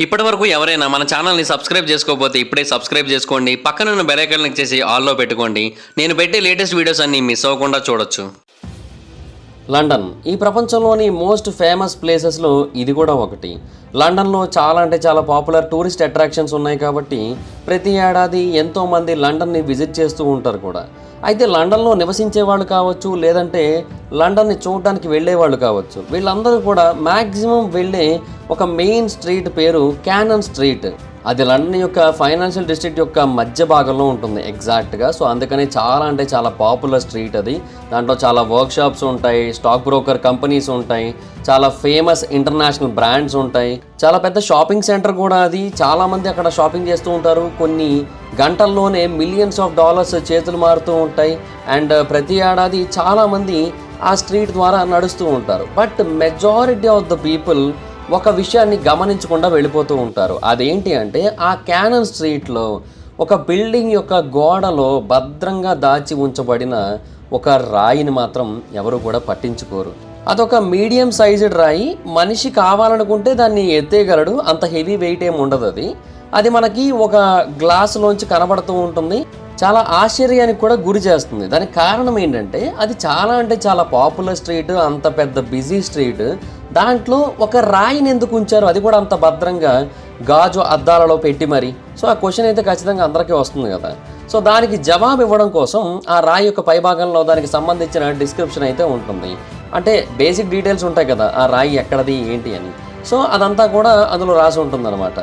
ఇప్పటివరకు ఎవరైనా మన ఛానల్ని సబ్స్క్రైబ్ చేసుకోకపోతే ఇప్పుడే సబ్స్క్రైబ్ చేసుకోండి. పక్కనున్న బెల్ ఐకాన్ క్లిక్ చేసి ఆల్లో పెట్టుకోండి. నేను పెట్టే లేటెస్ట్ వీడియోస్ అన్నీ మిస్ అవ్వకుండా చూడొచ్చు. లండన్ ఈ ప్రపంచంలోని మోస్ట్ ఫేమస్ ప్లేసెస్లో ఇది కూడా ఒకటి. లండన్లో చాలా అంటే చాలా పాపులర్ టూరిస్ట్ అట్రాక్షన్స్ ఉన్నాయి కాబట్టి ప్రతి ఏడాది ఎంతోమంది లండన్ని విజిట్ చేస్తూ ఉంటారు కూడా. అయితే లండన్లో నివసించే వాళ్ళు కావచ్చు, లేదంటే లండన్ని చూడడానికి వెళ్ళేవాళ్ళు కావచ్చు, వీళ్ళందరూ కూడా మ్యాక్సిమం వెళ్ళే ఒక మెయిన్ స్ట్రీట్ పేరు క్యానన్ స్ట్రీట్. అది లండన్ యొక్క ఫైనాన్షియల్ డిస్ట్రిక్ట్ యొక్క మధ్య భాగంలో ఉంటుంది ఎగ్జాక్ట్గా. సో అందుకని చాలా అంటే చాలా పాపులర్ స్ట్రీట్ అది. దాంట్లో చాలా వర్క్షాప్స్ ఉంటాయి, స్టాక్ బ్రోకర్ కంపెనీస్ ఉంటాయి, చాలా ఫేమస్ ఇంటర్నేషనల్ బ్రాండ్స్ ఉంటాయి, చాలా పెద్ద షాపింగ్ సెంటర్ కూడా అది. చాలామంది అక్కడ షాపింగ్ చేస్తూ ఉంటారు. కొన్ని గంటల్లోనే మిలియన్స్ ఆఫ్ డాలర్స్ చేతులు మారుతూ ఉంటాయి. అండ్ ప్రతి ఏడాది చాలామంది ఆ స్ట్రీట్ ద్వారా నడుస్తూ ఉంటారు. But majority of the people ఒక విషయాన్ని గమనించకుండా వెళ్ళిపోతూ ఉంటారు. అదేంటి అంటే ఆ క్యానన్ స్ట్రీట్లో ఒక బిల్డింగ్ యొక్క గోడలో భద్రంగా దాచి ఉంచబడిన ఒక రాయిని మాత్రం ఎవరు కూడా పట్టించుకోరు. అదొక మీడియం సైజుడ్ రాయి. మనిషి కావాలనుకుంటే దాన్ని ఎత్తేయగలడు, అంత హెవీ వెయిట్ ఏమి ఉండదు. అది మనకి ఒక గ్లాసులోంచి కనబడుతూ ఉంటుంది. చాలా ఆశ్చర్యానికి కూడా గురి చేస్తుంది. దానికి కారణం ఏంటంటే అది చాలా అంటే చాలా పాపులర్ స్ట్రీట్, అంత పెద్ద బిజీ స్ట్రీట్. దాంట్లో ఒక రాయిని ఎందుకు ఉంచారు, అది కూడా అంత భద్రంగా గాజు అద్దాలలో పెట్టి మరి? సో ఆ క్వశ్చన్ అయితే ఖచ్చితంగా అందరికీ వస్తుంది కదా. సో దానికి జవాబు ఇవ్వడం కోసం ఆ రాయి యొక్క పైభాగంలో దానికి సంబంధించిన డిస్క్రిప్షన్ అయితే ఉంటుంది. అంటే బేసిక్ డీటెయిల్స్ ఉంటాయి కదా, ఆ రాయి ఎక్కడది ఏంటి అని. సో అదంతా కూడా అందులో రాసి ఉంటుందన్నమాట.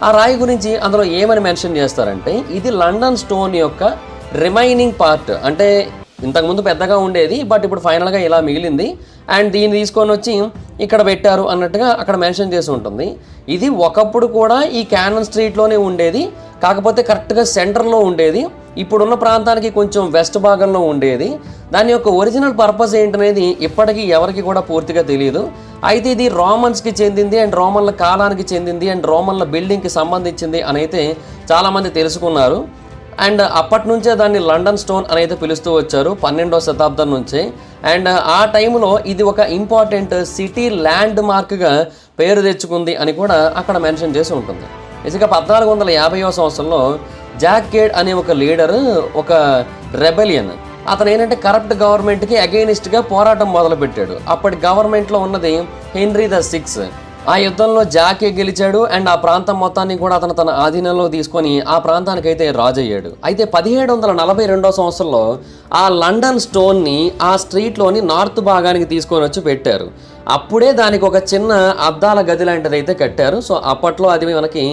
ఆ రాయి గురించి అందులో ఏమని మెన్షన్ చేస్తారంటే ఇది లండన్ స్టోన్ యొక్క రిమైనింగ్ పార్ట్. అంటే ఇంతకుముందు పెద్దగా ఉండేది, బట్ ఇప్పుడు ఫైనల్గా ఇలా మిగిలింది, అండ్ దీన్ని తీసుకొని వచ్చి ఇక్కడ పెట్టారు అన్నట్టుగా అక్కడ మెన్షన్ చేసి ఉంటుంది. ఇది ఒకప్పుడు కూడా ఈ క్యానన్ స్ట్రీట్లోనే ఉండేది, కాకపోతే కరెక్ట్గా సెంటర్లో ఉండేది. ఇప్పుడున్న ప్రాంతానికి కొంచెం వెస్ట్ భాగంలో ఉండేది. దాని యొక్క ఒరిజినల్ పర్పస్ ఏంటనేది ఇప్పటికీ ఎవరికి కూడా పూర్తిగా తెలియదు. అయితే ఇది రోమన్స్కి చెందింది, అండ్ రోమన్ల కాలానికి చెందింది, అండ్ రోమన్ల బిల్డింగ్కి సంబంధించింది అని అయితే చాలామంది తెలుసుకున్నారు. అండ్ అప్పటి నుంచే దాన్ని లండన్ స్టోన్ అని అయితే పిలుస్తూ వచ్చారు, 12వ శతాబ్దం నుంచే. అండ్ ఆ టైంలో ఇది ఒక ఇంపార్టెంట్ సిటీ ల్యాండ్ మార్క్గా పేరు తెచ్చుకుంది అని కూడా అక్కడ మెన్షన్ చేసి ఉంటుంది. ఇసుక 1450వ సంవత్సరంలో జాక్ కేడ్ అనే ఒక లీడరు, ఒక రెబెలియన్, అతను ఏంటంటే కరప్ట్ గవర్నమెంట్కి అగెయినిస్ట్గా పోరాటం మొదలుపెట్టాడు. అప్పటి గవర్నమెంట్లో ఉన్నది హెన్రీ ద సిక్స్త్. ఆ యుద్ధంలో జాకే గెలిచాడు, అండ్ ఆ ప్రాంతం మొత్తాన్ని కూడా అతను తన ఆధీనంలో తీసుకొని ఆ ప్రాంతానికి అయితే రాజు అయ్యాడు. అయితే 1742వ సంవత్సరంలో ఆ లండన్ స్టోన్ని ఆ స్ట్రీట్లోని నార్త్ భాగానికి తీసుకొని వచ్చి పెట్టారు. అప్పుడే దానికి ఒక చిన్న అద్దాల గది లాంటిది అయితే కట్టారు. సో అప్పట్లో అది మనకి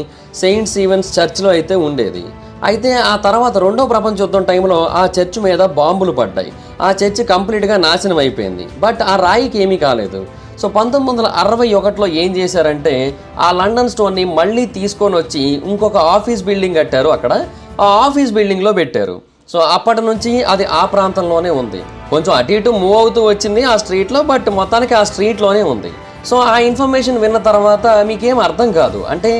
సెయింట్ స్టీవెన్స్ చర్చ్లో అయితే ఉండేది. అయితే ఆ తర్వాత రెండో ప్రపంచ యుద్ధం టైంలో ఆ చర్చ్ మీద బాంబులు పడ్డాయి. ఆ చర్చ్ కంప్లీట్గా నాశనం అయిపోయింది, బట్ ఆ రాయికి ఏమీ కాలేదు. సో 1961లో ఏం చేశారంటే ఆ లండన్ స్టోన్ని మళ్ళీ తీసుకొని వచ్చి ఇంకొక ఆఫీస్ బిల్డింగ్ కట్టారు. అక్కడ ఆ ఆఫీస్ బిల్డింగ్లో పెట్టారు. సో అప్పటి నుంచి అది ఆ ప్రాంతంలోనే ఉంది. కొంచెం అటు ఇటు మూవ్ అవుతూ వచ్చింది ఆ స్ట్రీట్లో, బట్ మొత్తానికి ఆ స్ట్రీట్లోనే ఉంది. సో ఆ ఇన్ఫర్మేషన్ విన్న తర్వాత మీకేం అర్థం కాదు, అంటే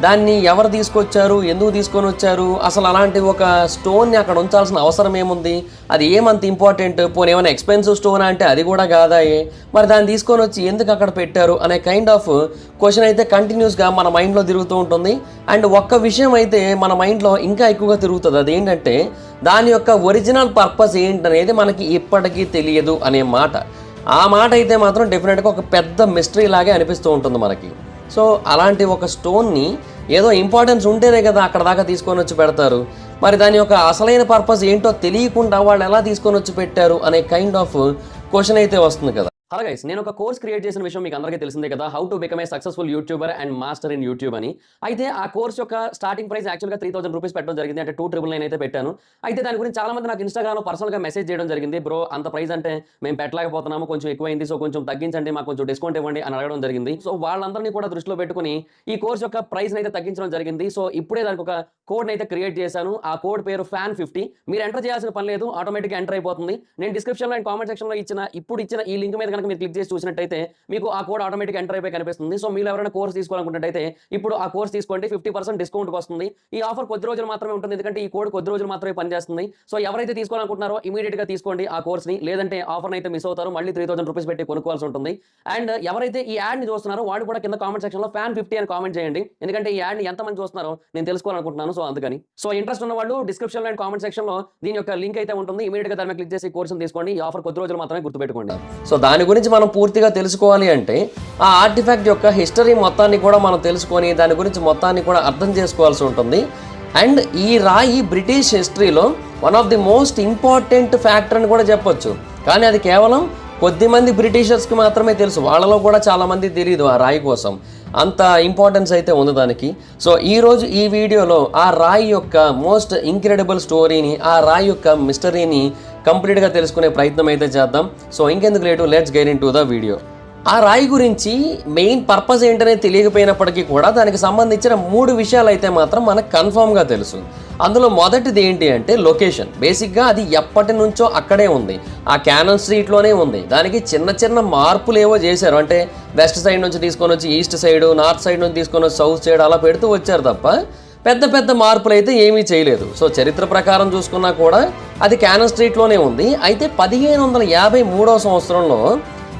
దాన్ని ఎవరు తీసుకొచ్చారు, ఎందుకు తీసుకొని వచ్చారు, అసలు అలాంటి ఒక స్టోన్ని అక్కడ ఉంచాల్సిన అవసరం ఏముంది, అది ఏమంత ఇంపార్టెంట్, పోనీ ఏమైనా ఎక్స్పెన్సివ్ స్టోన్ అంటే అది కూడా కాదాయే, మరి దాన్ని తీసుకొని వచ్చి ఎందుకు అక్కడ పెట్టారు అనే కైండ్ ఆఫ్ క్వశ్చన్ అయితే కంటిన్యూస్గా మన మైండ్లో తిరుగుతూ ఉంటుంది. అండ్ ఒక్క విషయం అయితే మన మైండ్లో ఇంకా ఎక్కువగా తిరుగుతుంది, అదేంటంటే దాని యొక్క ఒరిజినల్ పర్పస్ ఏంటనేది మనకి ఇప్పటికీ తెలియదు అనే మాట. ఆ మాట అయితే మాత్రం డెఫినెట్గా ఒక పెద్ద మిస్టరీ లాగే అనిపిస్తూ ఉంటుంది మనకి. సో అలాంటి ఒక స్టోన్ని ఏదో ఇంపార్టెన్స్ ఉంటేనే కదా అక్కడ దాకా తీసుకొని వచ్చి పెడతారు. మరి దాని యొక్క అసలైన పర్పస్ ఏంటో తెలియకుండా వాళ్ళు ఎలా తీసుకొని వచ్చి పెట్టారు అనే కైండ్ ఆఫ్ క్వశ్చన్ అయితే వస్తుంది కదా. హలో గైస్, నేను ఒక కోర్స్ క్రియేట్ చేసిన విషయం మీకు అందరికీ తెలిసిందే కదా, how to become a successful YouTuber and master in YouTube అని. అయితే ఆ కోర్స్ యొక్క స్టార్టింగ్ ప్రైస్ యాక్చువల్గా 3000 రూపీస్ పెట్టడం జరిగింది, అంటే 2999 అయితే పెట్టాను. అయితే దాని గురించి చాలా మంది నాకు ఇన్స్టాగ్రామ్లో పర్సనల్గా మెసేజ్ చేయడం జరిగింది, బ్రో అంత ప్రైస్ అంటే మేము పెట్టలేకపోతున్నాము, కొంచెం ఎక్కువైంది, సో కొంచెం తగ్గించండి, మాకు కొంచెం డిస్కౌంట్ ఇవ్వండి అని అడగడం జరిగింది. సో వాళ్ళందరినీ కూడా దృష్టిలో పెట్టుకుని ఈ కోర్స్ యొక్క ప్రైస్ అయితే తగ్గించడం జరిగింది. సో ఇప్పుడే దానికి ఒక కోడ్ అయితే క్రియేట్ చేశాను. ఆ కోడ్ పేరు FAN50. మీరు ఎంటర్ చేయాల్సిన పని లేదు, ఆటోమేటిక్గా ఎంటర్ అయిపోతుంది. నేను డిస్క్రిప్షన్లో అండ్ కామెంట్ సెక్షన్లో ఇప్పుడు ఇచ్చిన ఈ లింక్ మీద కనుక మీరు క్లిక్ చేసి చూసినట్టయితే మీకు ఆ కోడ్ ఆటోమేటిక్ ఎంటర్ అయిపోయి కనిపిస్తుంది. సో మీరు ఎవరైనా కోర్స్ తీసుకోవాలనుకుంటే ఇప్పుడు ఆ కోర్స్ తీసుకోండి, 50% డిస్కౌంట్ వస్తుంది. ఈ ఆఫర్ కొద్ది రోజులు మాత్రమే ఉంటుంది, ఎందుకంటే ఈ కోడ్ కొద్ది రోజులు మాత్రమే పనిచేస్తుంది. సో ఎవరైతే తీసుకోవాలనుకుంటున్నారో ఇమీడియట్ గా తీసుకోండి ఆ కోర్స్ ని, లేదంటే ఆఫర్ అయితే మిస్ అవుతారు, మళ్ళీ 3000 రూపీస్ పెట్టి కొనుక్కోవాల్సి ఉంటుంది. అండ్ ఎవరైతే ఈ యాడ్ ని చూస్తున్నారో వాడు కూడా కింద కామెంట్ సెక్షన్ లో ఫ్యాన్ 50 అని కామెంట్ చేయండి, ఎందుకంటే ఈ యాడ్ ని ఎంత మంది చూస్తున్నారో నేను తెలుసుకోవాలనుకుంటున్నాను. సో అందుకని ఇంట్రెస్ట్ ఉన్న వాళ్ళు డిస్క్రిప్షన్ లో అండ్ కామెంట్ సెక్షన్ లో దీని యొక్క లింక్ అయితే ఉంటుంది, ఇమీడియట్ గా దాని మీద క్లిక్ చేసి కోర్స్ తీసుకోండి. ఈ ఆఫర్ కొద్ది రోజులు మాత్రమే గుర్తుపెట్టుకోండి. సో దాని గురించి మనం పూర్తిగా తెలుసుకోవాలి అంటే ఆ ఆర్టిఫాక్ట్ యొక్క హిస్టరీ మొత్తాన్ని కూడా మనం తెలుసుకొని దాని గురించి మొత్తాన్ని కూడా అర్థం చేసుకోవాల్సి ఉంటుంది. అండ్ ఈ రాయి బ్రిటిష్ హిస్టరీలో one of the most important factor అని కూడా చెప్పొచ్చు. కానీ అది కేవలం కొద్దిమంది బ్రిటిషర్స్కి మాత్రమే తెలుసు, వాళ్ళలో కూడా చాలామంది తెలియదు ఆ రాయి కోసం అంత ఇంపార్టెన్స్ అయితే ఉంది దానికి. సో ఈరోజు ఈ వీడియోలో ఆ రాయి యొక్క మోస్ట్ ఇంక్రెడిబుల్ స్టోరీని, ఆ రాయి యొక్క మిస్టరీని కంప్లీట్గా తెలుసుకునే ప్రయత్నం అయితే చేద్దాం. సో ఇంకెందుకు late, let's get in to the video. ఆ రాయి గురించి మెయిన్ పర్పస్ ఏంటనే తెలియకపోయినప్పటికీ కూడా దానికి సంబంధించిన 3 విషయాలు అయితే మాత్రం మనకు కన్ఫామ్గా తెలుసు. అందులో మొదటిది ఏంటి అంటే లొకేషన్. బేసిక్గా అది ఎప్పటి నుంచో అక్కడే ఉంది, ఆ క్యానన్ స్ట్రీట్లోనే ఉంది. దానికి చిన్న చిన్న మార్పులు ఏవో చేశారు, అంటే వెస్ట్ సైడ్ నుంచి తీసుకొని వచ్చి ఈస్ట్ సైడ్, నార్త్ సైడ్ నుంచి తీసుకొని వచ్చి సౌత్ సైడ్ అలా పెడుతూ వచ్చారు తప్ప పెద్ద పెద్ద మార్పులు అయితే ఏమీ చేయలేదు. సో చరిత్ర ప్రకారం చూసుకున్నా కూడా అది క్యానన్ స్ట్రీట్లోనే ఉంది. అయితే 1553వ సంవత్సరంలో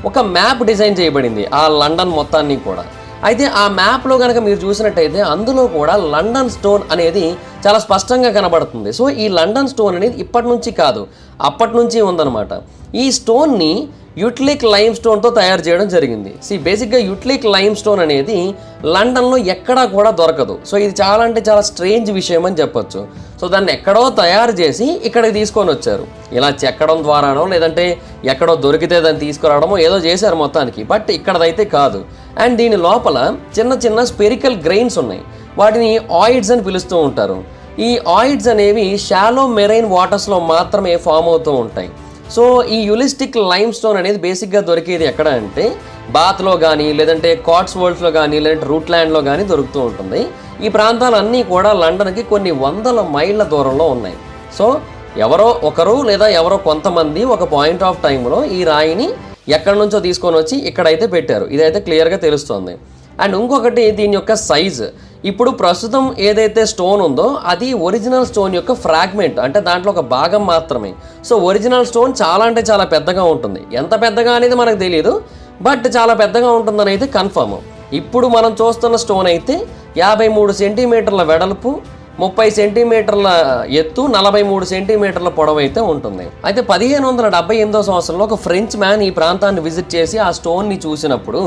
ఒక మ్యాప్ డిజైన్ చేయబడింది ఆ లండన్ మొత్తాన్ని కూడా. అయితే ఆ మ్యాప్లో కనుక మీరు చూసినట్టయితే అందులో కూడా లండన్ స్టోన్ అనేది చాలా స్పష్టంగా కనబడుతుంది. సో ఈ లండన్ స్టోన్ అనేది ఇప్పటి నుంచి కాదు, అప్పటి నుంచి ఉందన్నమాట. ఈ స్టోన్ని యుట్లిక్ లైమ్ స్టోన్తో తయారు చేయడం జరిగింది. బేసిక్గా యుట్లిక్ లైమ్ స్టోన్ అనేది లండన్లో ఎక్కడా కూడా దొరకదు. సో ఇది చాలా అంటే చాలా స్ట్రేంజ్ విషయం అని చెప్పొచ్చు. సో దాన్ని ఎక్కడో తయారు చేసి ఇక్కడికి తీసుకొని వచ్చారు, ఇలా చెక్కడం ద్వారానో లేదంటే ఎక్కడో దొరికితే దాన్ని తీసుకురావడమో ఏదో చేశారు మొత్తానికి, బట్ ఇక్కడదైతే కాదు. అండ్ దీని లోపల చిన్న చిన్న స్పెరికల్ గ్రెయిన్స్ ఉన్నాయి, వాటిని ఆయిడ్స్ అని పిలుస్తూ ఉంటారు. ఈ ఆయిడ్స్ అనేవి షాలో మెరైన్ వాటర్స్లో మాత్రమే ఫామ్ అవుతూ ఉంటాయి. సో ఈ యులిస్టిక్ లైమ్ స్టోన్ అనేది బేసిక్గా దొరికేది ఎక్కడ అంటే బాత్లో కానీ, లేదంటే కాట్స్వోల్డ్స్లో కానీ, లేదంటే రూట్లాండ్లో కానీ దొరుకుతూ ఉంటుంది. ఈ ప్రాంతాలన్నీ కూడా లండన్కి కొన్ని వందల మైళ్ళ దూరంలో ఉన్నాయి. సో ఎవరో ఒకరు లేదా ఎవరో కొంతమంది ఒక పాయింట్ ఆఫ్ టైంలో ఈ రాయిని ఎక్కడి నుంచో తీసుకొని వచ్చి ఇక్కడైతే పెట్టారు, ఇదైతే క్లియర్గా తెలుస్తుంది. అండ్ ఇంకొకటి దీని యొక్క సైజ్. ఇప్పుడు ప్రస్తుతం ఏదైతే స్టోన్ ఉందో అది ఒరిజినల్ స్టోన్ యొక్క ఫ్రాగ్మెంట్, అంటే దాంట్లో ఒక భాగం మాత్రమే. సో ఒరిజినల్ స్టోన్ చాలా అంటే చాలా పెద్దగా ఉంటుంది, ఎంత పెద్దగా అనేది మనకు తెలియదు, బట్ చాలా పెద్దగా ఉంటుందని అయితే కన్ఫర్మ్. ఇప్పుడు మనం చూస్తున్న స్టోన్ అయితే 53 సెంటీమీటర్ల వెడల్పు, 30 సెంటీమీటర్ల ఎత్తు, 43 సెంటీమీటర్ల పొడవు అయితే ఉంటుంది. అయితే 1578వ సంవత్సరంలో ఒక ఫ్రెంచ్ మ్యాన్ ఈ ప్రాంతాన్ని విజిట్ చేసి ఆ స్టోన్ని చూసినప్పుడు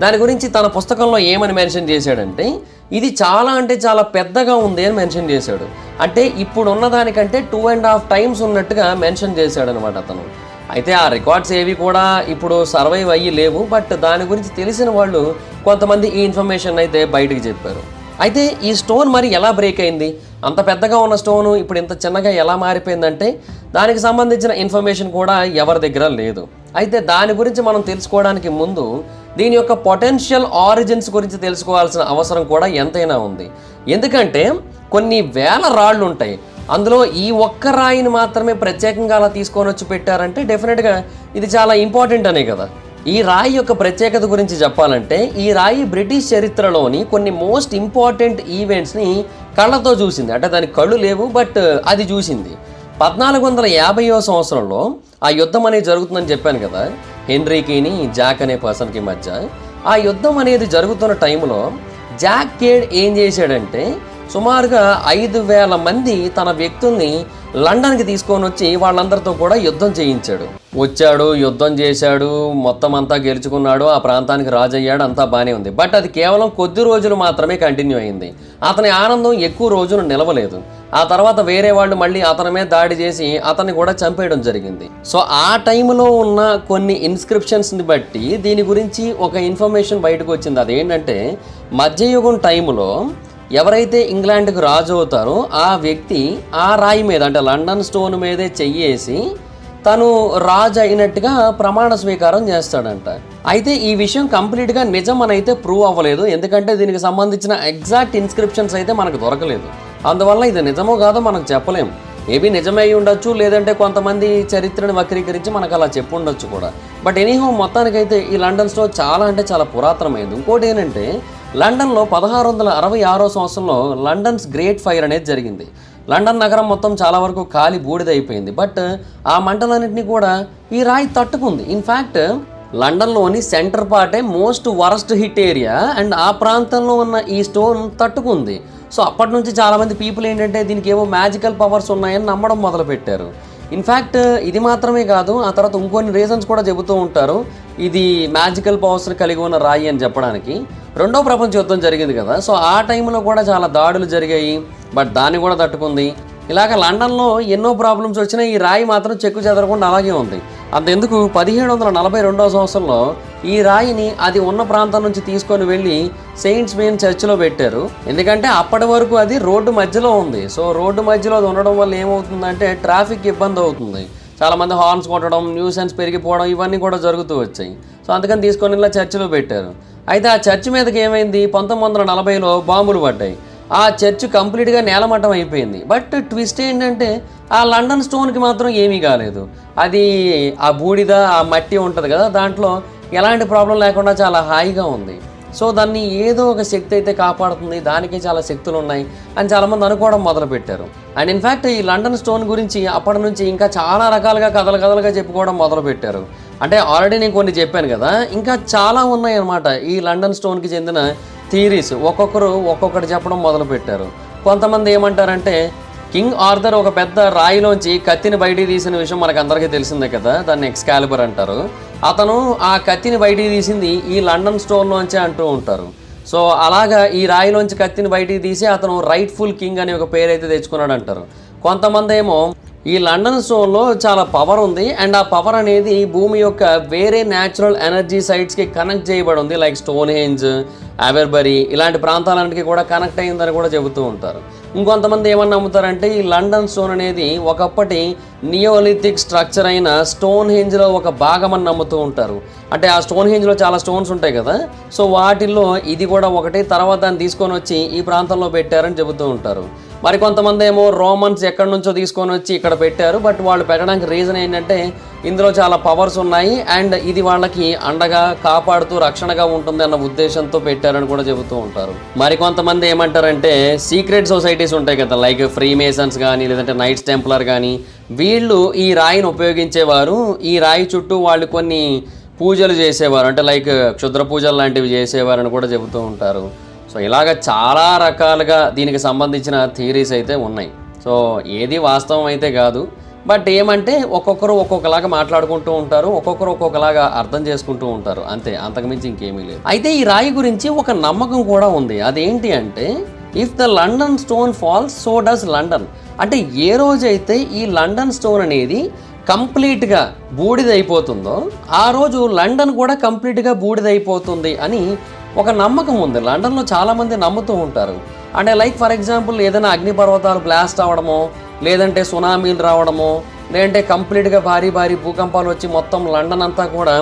దాని గురించి తన పుస్తకంలో ఏమని మెన్షన్ చేశాడంటే ఇది చాలా అంటే చాలా పెద్దగా ఉంది అని మెన్షన్ చేశాడు. అంటే ఇప్పుడు ఉన్నదానికంటే 2.5 టైమ్స్ ఉన్నట్టుగా మెన్షన్ చేశాడు అనమాట అతను. అయితే ఆ రికార్డ్స్ ఏవి కూడా ఇప్పుడు సర్వైవ్ అయ్యి లేవు, బట్ దాని గురించి తెలిసిన వాళ్ళు కొంతమంది ఈ ఇన్ఫర్మేషన్ అయితే బయటకు చెప్పారు. అయితే ఈ స్టోన్ మరి ఎలా బ్రేక్ అయింది, అంత పెద్దగా ఉన్న స్టోను ఇప్పుడు ఇంత చిన్నగా ఎలా మారిపోయిందంటే దానికి సంబంధించిన ఇన్ఫర్మేషన్ కూడా ఎవరి దగ్గర లేదు. అయితే దాని గురించి మనం తెలుసుకోవడానికి ముందు దీని యొక్క పొటెన్షియల్ ఆరిజిన్స్ గురించి తెలుసుకోవాల్సిన అవసరం కూడా ఎంతైనా ఉంది. ఎందుకంటే కొన్ని వేల రాళ్ళు ఉంటాయి, అందులో ఈ ఒక్క రాయిని మాత్రమే ప్రత్యేకంగా అలా తీసుకొని వచ్చి పెట్టారంటే డెఫినెట్గా ఇది చాలా ఇంపార్టెంట్ అనే కదా. ఈ రాయి యొక్క ప్రత్యేకత గురించి చెప్పాలంటే ఈ రాయి బ్రిటిష్ చరిత్రలోని కొన్ని మోస్ట్ ఇంపార్టెంట్ ఈవెంట్స్ని కళ్ళతో చూసింది. అంటే దానికి కళ్ళు లేవు, బట్ అది చూసింది. 1450వ సంవత్సరంలో ఆ యుద్ధం అనేది జరుగుతుందని చెప్పాను కదా, హెన్రీకిని జాక్ అనే పర్సన్కి మధ్య. ఆ యుద్ధం అనేది జరుగుతున్న టైంలో జాక్ కేడ్ ఏం చేశాడంటే సుమారుగా 5000 మంది తన వ్యక్తుల్ని లండన్కి తీసుకొని వచ్చి వాళ్ళందరితో కూడా యుద్ధం చేయించాడు. వచ్చాడు, యుద్ధం చేశాడు, మొత్తం అంతా గెలుచుకున్నాడు, ఆ ప్రాంతానికి రాజు అయ్యాడు, అంతా బాగానే ఉంది. బట్ అది కేవలం కొద్ది రోజులు మాత్రమే కంటిన్యూ అయింది. అతని ఆనందం ఎక్కువ రోజులు నిలవలేదు. ఆ తర్వాత వేరే వాళ్ళు మళ్ళీ అతని మీద దాడి చేసి అతన్ని కూడా చంపేయడం జరిగింది. సో ఆ టైంలో ఉన్న కొన్ని ఇన్స్క్రిప్షన్స్ని బట్టి దీని గురించి ఒక ఇన్ఫర్మేషన్ బయటకు వచ్చింది. అదేంటంటే మధ్యయుగం టైంలో ఎవరైతే ఇంగ్లాండ్కి రాజు అవుతారో ఆ వ్యక్తి ఆ రాయి మీద, అంటే లండన్ స్టోన్ మీదే చెయ్యేసి తను రాజు అయినట్టుగా ప్రమాణ స్వీకారం చేస్తాడంట. అయితే ఈ విషయం కంప్లీట్గా నిజం అని అయితే ప్రూవ్ అవ్వలేదు, ఎందుకంటే దీనికి సంబంధించిన ఎగ్జాక్ట్ ఇన్స్క్రిప్షన్స్ అయితే మనకు దొరకలేదు. అందువల్ల ఇది నిజమో కాదో మనకు చెప్పలేము. మేబీ నిజమే అయి ఉండొచ్చు, లేదంటే కొంతమంది చరిత్రను వక్రీకరించి మనకు అలా చెప్పు ఉండొచ్చు కూడా. బట్ ఎనీహో మొత్తానికైతే ఈ లండన్ స్టోన్ చాలా అంటే చాలా పురాతనమైంది. ఇంకోటి ఏంటంటే లండన్లో 1666 సంవత్సరంలో లండన్స్ గ్రేట్ ఫైర్ అనేది జరిగింది. లండన్ నగరం మొత్తం చాలా వరకు కాలి బూడిదైపోయింది. బట్ ఆ మంటలన్నింటినీ కూడా ఈ రాయి తట్టుకుంది. ఇన్ఫ్యాక్ట్ లండన్లోని సెంటర్ పార్టే most worst hit area and ఆ ప్రాంతంలో ఉన్న ఈ స్టోన్ తట్టుకుంది. సో అప్పటి నుంచి చాలామంది పీపుల్ ఏంటంటే దీనికి ఏవో మ్యాజికల్ పవర్స్ ఉన్నాయని నమ్మడం మొదలుపెట్టారు. ఇన్ఫ్యాక్ట్ ఇది మాత్రమే కాదు, ఆ తర్వాత ఇంకొన్ని రీజన్స్ కూడా చెబుతూ ఉంటారు ఇది మ్యాజికల్ పవర్స్ కలిగి ఉన్న రాయి అని చెప్పడానికి. రెండో ప్రపంచ యుద్ధం జరిగింది కదా, సో ఆ టైంలో కూడా చాలా దాడులు జరిగాయి, బట్ దాన్ని కూడా తట్టుకుంది. ఇలాగ లండన్లో ఎన్నో ప్రాబ్లమ్స్ వచ్చినా ఈ రాయి మాత్రం చెక్కు చెదరకుండా అలాగే ఉంది. అంతెందుకు 1742 సంవత్సరంలో ఈ రాయిని అది ఉన్న ప్రాంతం నుంచి తీసుకొని వెళ్ళి సెయింట్స్ మెయిన్ చర్చిలో పెట్టారు. ఎందుకంటే అప్పటి వరకు అది రోడ్డు మధ్యలో ఉంది. సో రోడ్డు మధ్యలో అది ఉండడం వల్ల ఏమవుతుందంటే ట్రాఫిక్ ఇబ్బంది అవుతుంది, చాలామంది హార్న్స్ కొట్టడం, న్యూసెన్స్ పెరిగిపోవడం ఇవన్నీ కూడా జరుగుతూ వచ్చాయి. సో అందుకని తీసుకొని ఇలా చర్చిలో పెట్టారు. అయితే ఆ చర్చి మీదకి ఏమైంది, 1940లో బాంబులు పడ్డాయి. ఆ చర్చ్ కంప్లీట్గా నేలమట్టం అయిపోయింది. బట్ ట్విస్ట్ ఏంటంటే ఆ లండన్ స్టోన్కి మాత్రం ఏమీ కాలేదు. అది ఆ బూడిద ఆ మట్టి ఉంటుంది కదా, దాంట్లో ఎలాంటి ప్రాబ్లం లేకుండా చాలా హాయిగా ఉంది. సో దాన్ని ఏదో ఒక శక్తి అయితే కాపాడుతుంది, దానికి చాలా శక్తులు ఉన్నాయి అని చాలామంది అనుకోవడం మొదలుపెట్టారు. అండ్ ఇన్ఫ్యాక్ట్ ఈ లండన్ స్టోన్ గురించి అప్పటి నుంచి ఇంకా చాలా రకాలుగా కథలుగా చెప్పుకోవడం మొదలుపెట్టారు. అంటే ఆల్రెడీ నేను కొన్ని చెప్పాను కదా, ఇంకా చాలా ఉన్నాయి అన్నమాట ఈ లండన్ స్టోన్కి చెందిన థియరీస్. ఒక్కొక్కరు ఒక్కొక్కటి చెప్పడం మొదలుపెట్టారు. కొంతమంది ఏమంటారంటే కింగ్ ఆర్థర్ ఒక పెద్ద రాయిలోంచి కత్తిని బయటికి తీసిన విషయం మనకు అందరికీ తెలిసిందే కదా, దాన్ని ఎక్స్కాలిబర్ అంటారు. అతను ఆ కత్తిని బయటికి తీసింది ఈ లండన్ స్టోన్లోంచే అంటూ ఉంటారు. సో అలాగా ఈ రాయిలోంచి కత్తిని బయటికి తీసి అతను రైట్ఫుల్ కింగ్ అనే ఒక పేరు అయితే తెచ్చుకున్నాడు అంటారు. కొంతమంది ఏమో ఈ లండన్ స్టోన్లో చాలా పవర్ ఉంది అండ్ ఆ పవర్ అనేది భూమి యొక్క వేరే న్యాచురల్ ఎనర్జీ సైట్స్కి కనెక్ట్ చేయబడి ఉంది, లైక్ స్టోన్ హెంజ్, అబెర్బరీ ఇలాంటి ప్రాంతాలన్నిటికీ కూడా కనెక్ట్ అయిందని కూడా చెబుతూ ఉంటారు. ఇంకొంతమంది ఏమన్నా నమ్ముతారంటే ఈ లండన్ స్టోన్ అనేది ఒకప్పటి నియోలిథిక్ స్ట్రక్చర్ అయిన స్టోన్ హెంజ్లో ఒక భాగం అని నమ్ముతూ ఉంటారు. అంటే ఆ స్టోన్ హెంజ్లో చాలా స్టోన్స్ ఉంటాయి కదా, సో వాటిల్లో ఇది కూడా ఒకటి, తర్వాత దాన్ని తీసుకొని వచ్చి ఈ ప్రాంతంలో పెట్టారని చెబుతూ ఉంటారు. మరి కొంతమంది ఏమో రోమన్స్ ఎక్కడి నుంచో తీసుకొని వచ్చి ఇక్కడ పెట్టారు, బట్ వాళ్ళు పెట్టడానికి రీజన్ ఏంటంటే ఇందులో చాలా పవర్స్ ఉన్నాయి అండ్ ఇది వాళ్ళకి అండగా కాపాడుతూ రక్షణగా ఉంటుంది అన్న ఉద్దేశంతో పెట్టారని కూడా చెబుతూ ఉంటారు. మరి కొంతమంది ఏమంటారంటే సీక్రెట్ సొసైటీస్ ఉంటాయి కదా, లైక్ ఫ్రీ మేసన్స్ కానీ లేదంటే నైట్స్ టెంప్లర్ కానీ, వీళ్ళు ఈ రాయిని ఉపయోగించేవారు. ఈ రాయి చుట్టూ వాళ్ళు కొన్ని పూజలు చేసేవారు, అంటే లైక్ క్షుద్ర పూజలు లాంటివి చేసేవారని కూడా చెబుతూ ఉంటారు. సో ఇలాగ చాలా రకాలుగా దీనికి సంబంధించిన థియరీస్ అయితే ఉన్నాయి. సో ఏది వాస్తవం అయితే కాదు, బట్ ఏమంటే ఒక్కొక్కరు ఒక్కొక్కలాగా మాట్లాడుకుంటూ ఉంటారు, ఒక్కొక్కరు ఒక్కొక్కలాగా అర్థం చేసుకుంటూ ఉంటారు, అంతే, అంతకుమించి ఇంకేమీ లేదు. అయితే ఈ రాయి గురించి ఒక నమ్మకం కూడా ఉంది. అదేంటి అంటే if the London stone falls so does London. అంటే ఏ రోజైతే ఈ లండన్ స్టోన్ అనేది కంప్లీట్గా బూడిదైపోతుందో ఆ రోజు లండన్ కూడా కంప్లీట్గా బూడిదైపోతుంది అని ఒక నమ్మకం ఉంది. లండన్లో చాలామంది నమ్ముతూ ఉంటారు. అంటే లైక్ ఫర్ ఎగ్జాంపుల్ ఏదైనా అగ్నిపర్వతాలు బ్లాస్ట్ అవ్వడమో, లేదంటే సునామీలు రావడమో, లేదంటే కంప్లీట్గా భారీ భూకంపాలు వచ్చి మొత్తం లండన్ అంతా కూడా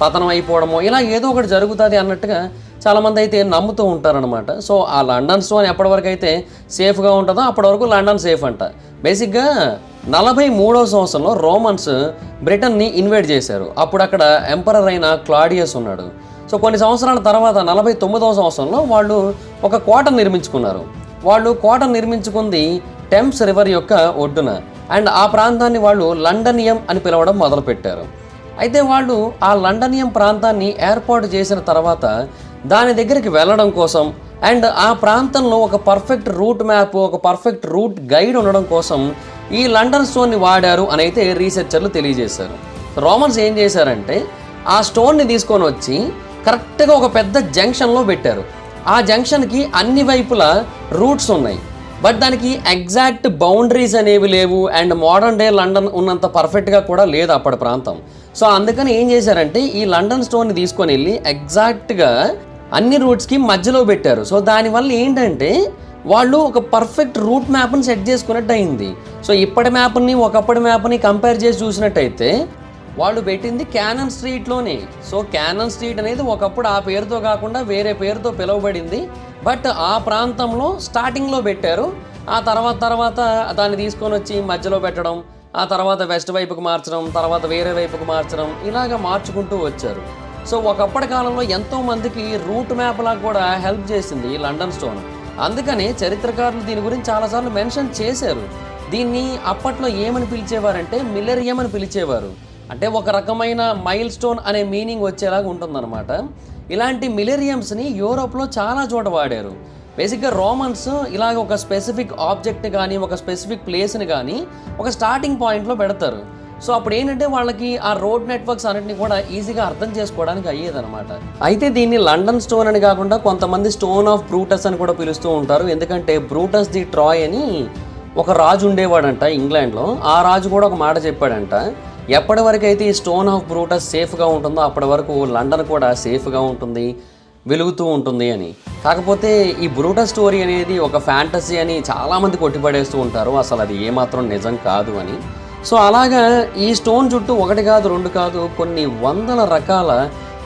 పతనం అయిపోవడమో, ఇలా ఏదో ఒకటి జరుగుతుంది అన్నట్టుగా చాలామంది అయితే నమ్ముతూ ఉంటారనమాట. సో ఆ లండన్ స్టోన్ ఎప్పటివరకు అయితే సేఫ్గా ఉంటుందో అప్పటి వరకు లండన్ సేఫ్ అంట. బేసిక్గా 43వ సంవత్సరంలో రోమన్స్ బ్రిటన్ని ఇన్వైట్ చేశారు. అప్పుడు అక్కడ ఎంపరర్ అయిన క్లాడియస్ ఉన్నాడు. సో కొన్ని సంవత్సరాల తర్వాత 49వ సంవత్సరంలో వాళ్ళు ఒక కోట నిర్మించుకున్నారు. వాళ్ళు కోట నిర్మించుకుంది టెమ్స్ రివర్ యొక్క ఒడ్డున అండ్ ఆ ప్రాంతాన్ని వాళ్ళు లండనియం అని పిలవడం మొదలుపెట్టారు. అయితే వాళ్ళు ఆ లండనియం ప్రాంతాన్ని ఏర్పాటు చేసిన తర్వాత దాని దగ్గరికి వెళ్ళడం కోసం అండ్ ఆ ప్రాంతంలో ఒక పర్ఫెక్ట్ రూట్ మ్యాప్, ఒక పర్ఫెక్ట్ రూట్ గైడ్ ఉండడం కోసం ఈ లండన్ స్టోన్ని వాడారు అని అయితే రీసెర్చర్లు తెలియజేశారు. రోమన్స్ ఏం చేశారంటే ఆ స్టోన్ని తీసుకొని వచ్చి కరెక్ట్గా ఒక పెద్ద జంక్షన్లో పెట్టారు. ఆ జంక్షన్కి అన్ని వైపులా రూట్స్ ఉన్నాయి, బట్ దానికి ఎగ్జాక్ట్ బౌండరీస్ అనేవి లేవు అండ్ మోడర్న్ డే లండన్ ఉన్నంత పర్ఫెక్ట్గా కూడా లేదు అప్పటి ప్రాంతం. సో అందుకని ఏం చేశారంటే ఈ లండన్ స్టోన్ని తీసుకొని వెళ్ళి ఎగ్జాక్ట్గా అన్ని రూట్స్కి మధ్యలో పెట్టారు. సో దానివల్ల ఏంటంటే వాళ్ళు ఒక పర్ఫెక్ట్ రూట్ మ్యాప్ని సెట్ చేసుకున్నట్టు అయింది. సో ఇప్పటి మ్యాప్ని ఒకప్పటి మ్యాప్ని కంపేర్ చేసి చూసినట్టయితే వాళ్ళు పెట్టింది క్యానన్ స్ట్రీట్లోనే. సో క్యానన్ స్ట్రీట్ అనేది ఒకప్పుడు ఆ పేరుతో కాకుండా వేరే పేరుతో పిలువబడింది, బట్ ఆ ప్రాంతంలో స్టార్టింగ్లో పెట్టారు. ఆ తర్వాత దాన్ని తీసుకొని వచ్చి మధ్యలో పెట్టడం, ఆ తర్వాత వెస్ట్ వైపుకు మార్చడం, తర్వాత వేరే వైపుకు మార్చడం, ఇలాగ మార్చుకుంటూ వచ్చారు. సో ఒకప్పటి కాలంలో ఎంతోమందికి రూట్ మ్యాప్ లాగా కూడా హెల్ప్ చేసింది ఈ లండన్ స్టోన్. అందుకని చరిత్రకారులు దీని గురించి చాలాసార్లు మెన్షన్ చేశారు. దీన్ని అప్పట్లో ఏమని పిలిచేవారంటే మిల్లెరియం అని పిలిచేవారు. అంటే ఒక రకమైన మైల్ స్టోన్ అనే మీనింగ్ వచ్చేలాగా ఉంటుందన్నమాట. ఇలాంటి మిల్లెరియమ్స్ని యూరోప్లో చాలా చోట వాడారు. బేసిక్గా రోమన్స్ ఇలాగ ఒక స్పెసిఫిక్ ఆబ్జెక్ట్ కానీ ఒక స్పెసిఫిక్ ప్లేస్ని కానీ ఒక స్టార్టింగ్ పాయింట్లో పెడతారు. సో అప్పుడు ఏంటంటే వాళ్ళకి ఆ రోడ్ నెట్వర్క్స్ అన్నింటినీ కూడా ఈజీగా అర్థం చేసుకోవడానికి అయ్యేదన్నమాట. అయితే దీన్ని లండన్ స్టోన్ అని కాకుండా కొంతమంది స్టోన్ ఆఫ్ బ్రూటస్ అని కూడా పిలుస్తూ ఉంటారు. ఎందుకంటే బ్రూటస్ ది ట్రాయ్ అని ఒక రాజు ఉండేవాడంట ఇంగ్లాండ్లో. ఆ రాజు కూడా ఒక మాట చెప్పాడంట, ఎప్పటి వరకు అయితే ఈ స్టోన్ ఆఫ్ బ్రూటస్ సేఫ్గా ఉంటుందో అప్పటి వరకు లండన్ కూడా సేఫ్గా ఉంటుంది, వెలుగుతూ ఉంటుంది అని. కాకపోతే ఈ బ్రూటస్ స్టోరీ అనేది ఒక ఫ్యాంటసీ అని చాలామంది కొట్టిపడేస్తూ ఉంటారు, అసలు అది ఏమాత్రం నిజం కాదు అని. సో అలాగా ఈ స్టోన్ చుట్టూ ఒకటి కాదు రెండు కాదు కొన్ని వందల రకాల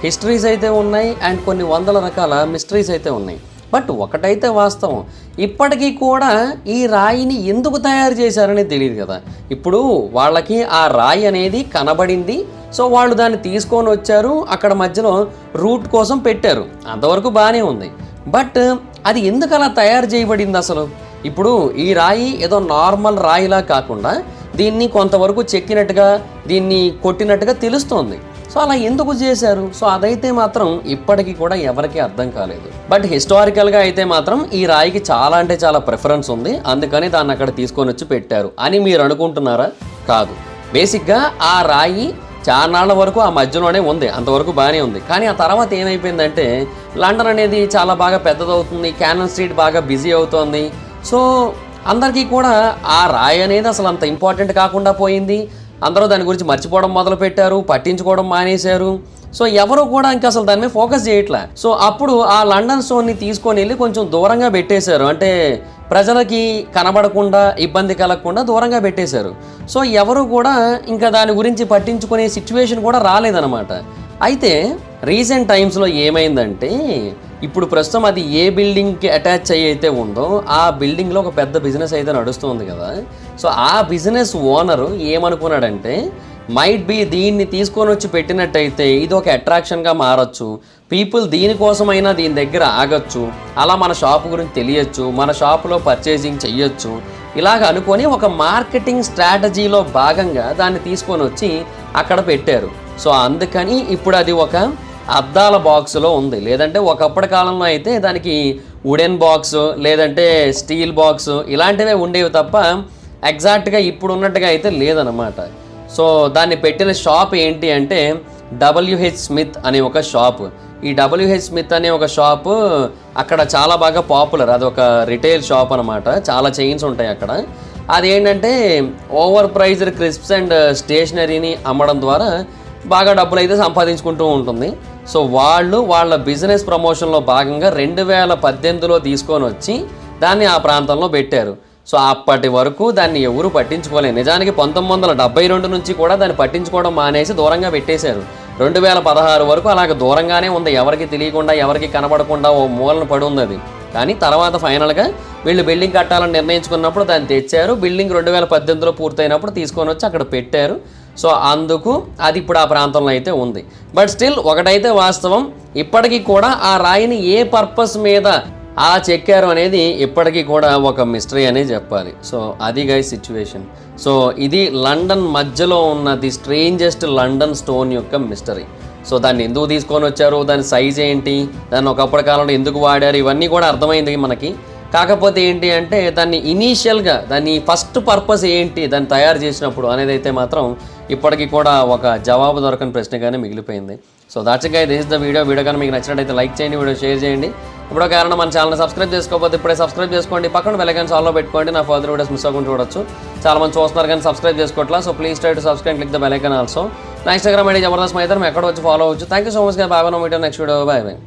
హిస్టరీస్ అయితే ఉన్నాయి అండ్ కొన్ని వందల రకాల మిస్టరీస్ అయితే ఉన్నాయి. బట్ ఒకటైతే వాస్తవం, ఇప్పటికీ కూడా ఈ రాయిని ఎందుకు తయారు చేశారని తెలియదు కదా. ఇప్పుడు వాళ్ళకి ఆ రాయి అనేది కనబడింది, సో వాళ్ళు దాన్ని తీసుకొని వచ్చారు, అక్కడ మధ్యలో రూట్ కోసం పెట్టారు, అంతవరకు బాగానే ఉంది. బట్ అది ఎందుకు అలా తయారు చేయబడింది అసలు? ఇప్పుడు ఈ రాయి ఏదో నార్మల్ రాయిలా కాకుండా దీన్ని కొంతవరకు చెక్కినట్టుగా దీన్ని కొట్టినట్టుగా తెలుస్తోంది. సో అలా ఎందుకు చేశారు? సో అదైతే మాత్రం ఇప్పటికీ కూడా ఎవరికీ అర్థం కాలేదు. బట్ హిస్టారికల్గా అయితే మాత్రం ఈ రాయికి చాలా అంటే చాలా ప్రిఫరెన్స్ ఉంది, అందుకని దాన్ని అక్కడ తీసుకొని వచ్చి పెట్టారు అని మీరు అనుకుంటున్నారా? కాదు. బేసిక్గా ఆ రాయి చాలానాళ్ళ వరకు ఆ మధ్యలోనే ఉంది, అంతవరకు బాగానే ఉంది. కానీ ఆ తర్వాత ఏమైపోయిందంటే లండన్ అనేది చాలా బాగా పెద్దదవుతుంది, క్యానన్ స్ట్రీట్ బాగా బిజీ అవుతోంది. సో అందరికీ కూడా ఆ రాయి అనేది అసలు అంత ఇంపార్టెంట్ కాకుండా పోయింది. అందరూ దాని గురించి మర్చిపోవడం మొదలుపెట్టారు, పట్టించుకోవడం మానేశారు. సో ఎవరు కూడా ఇంకా అసలు దాని మీద ఫోకస్ చేయట్లే. సో అప్పుడు ఆ లండన్ స్టోన్ని తీసుకొని వెళ్ళి కొంచెం దూరంగా పెట్టేశారు, అంటే ప్రజలకి కనబడకుండా ఇబ్బంది కలగకుండా దూరంగా పెట్టేశారు. సో ఎవరు కూడా ఇంకా దాని గురించి పట్టించుకునే సిచ్యువేషన్ కూడా రాలేదన్నమాట. అయితే రీసెంట్ టైమ్స్లో ఏమైందంటే ఇప్పుడు ప్రస్తుతం అది ఏ బిల్డింగ్కి అటాచ్ అయ్యి అయితే ఉందో ఆ బిల్డింగ్లో ఒక పెద్ద బిజినెస్ అయితే నడుస్తుంది కదా. సో ఆ బిజినెస్ ఓనరు ఏమనుకున్నాడంటే మైట్ బీ దీన్ని తీసుకొని వచ్చి పెట్టినట్టయితే ఇది ఒక అట్రాక్షన్గా మారచ్చు, పీపుల్ దీనికోసమైనా దీని దగ్గర ఆగచ్చు, అలా మన షాప్ గురించి తెలియచ్చు, మన షాపులో పర్చేసింగ్ చెయ్యొచ్చు, ఇలాగ అనుకొని ఒక మార్కెటింగ్ స్ట్రాటజీలో భాగంగా దాన్ని తీసుకొని వచ్చి అక్కడ పెట్టారు. సో అందుకని ఇప్పుడు అది ఒక అద్దాల బాక్స్లో ఉంది. లేదంటే ఒకప్పటి కాలంలో అయితే దానికి వుడెన్ బాక్స్ లేదంటే స్టీల్ బాక్స్ ఇలాంటివే ఉండేవి తప్ప ఎగ్జాక్ట్గా ఇప్పుడు ఉన్నట్టుగా అయితే లేదన్నమాట. సో దాన్ని పెట్టిన షాప్ ఏంటి అంటే WH స్మిత్ అనే ఒక షాప్. ఈ WH స్మిత్ అనే ఒక షాపు అక్కడ చాలా బాగా పాపులర్, అది ఒక రిటైల్ షాప్ అనమాట, చాలా చైన్స్ ఉంటాయి అక్కడ. అదేంటంటే ఓవర్ ప్రైజ్డ్ క్రిస్ప్స్ అండ్ స్టేషనరీని అమ్మడం ద్వారా బాగా డబ్బులు అయితే సంపాదించుకుంటూ ఉంటుంది. సో వాళ్ళ బిజినెస్ ప్రమోషన్లో భాగంగా 2018లో తీసుకొని వచ్చి దాన్ని ఆ ప్రాంతంలో పెట్టారు. సో అప్పటి వరకు దాన్ని ఎవరు పట్టించుకోలేదు. నిజానికి 1972 నుంచి కూడా దాన్ని పట్టించుకోవడం మానేసి దూరంగా పెట్టేశారు. 2016 వరకు అలాగ దూరంగానే ఉంది, ఎవరికి తెలియకుండా ఎవరికి కనబడకుండా ఓ మూలన పడి ఉంది అది. కానీ తర్వాత ఫైనల్గా వీళ్ళు బిల్డింగ్ కట్టాలని నిర్ణయించుకున్నప్పుడు దాన్ని తెచ్చారు. బిల్డింగ్ 2018లో పూర్తయినప్పుడు తీసుకొని వచ్చి అక్కడ పెట్టారు. సో అందుకు అది ఇప్పుడు ఆ ప్రాంతంలో అయితే ఉంది. బట్ స్టిల్ ఒకటైతే వాస్తవం, ఇప్పటికీ కూడా ఆ రాయిని ఏ పర్పస్ మీద అలా చెక్కారు అనేది ఇప్పటికీ కూడా ఒక మిస్టరీ అనే చెప్పాలి. సో అది గైస్ సిచ్యువేషన్. సో ఇది లండన్ మధ్యలో ఉన్న ది స్ట్రేంజెస్ట్ లండన్ స్టోన్ యొక్క మిస్టరీ. సో దాన్ని ఎందుకు తీసుకొని వచ్చారు, దాని సైజ్ ఏంటి, దాన్ని ఒకప్పటి కాలంలో ఎందుకు వాడారు, ఇవన్నీ కూడా అర్థమైంది మనకి. కాకపోతే ఏంటి అంటే దాన్ని ఇనీషియల్గా దాన్ని ఫస్ట్ పర్పస్ ఏంటి దాన్ని తయారు చేసినప్పుడు అనేది అయితే మాత్రం ఇప్పటికీ కూడా ఒక జవాబు దొరకని ప్రశ్నగానే మిగిలిపోయింది. So that's it guys, this is the video కానీ మీకు నచ్చినట్టయితే లైక్ చేయండి, వీడియో షేర్ చేయండి. ఇప్పుడు కారణం మన ఛానల్ని సబ్స్క్రైబ్ చేసుకోకపోతే ఇప్పుడే సబ్స్క్రైబ్ చేసుకోండి, పక్కన బెల్ ఐకాన్ ఆల్లో పెట్టుకోండి, నా ఫర్దర్ వీడియోస్ మిస్ అవ్వకుండా చూడొచ్చు. చాలా మంది చూస్తున్నారు కానీ సబ్స్క్రైబ్ చేసుకోవట్లా. So please try to subscribe, click the bell icon also. నా ఇన్స్టాగ్రామ్ ఐడి జబర్దస్త్ మైదర్, మేము ఎక్కడ వచ్చి ఫాలో అవ్వచ్చు. థ్యాంక్ యూ సో మచ్ గా. Bye, no meet next video. Bye bye.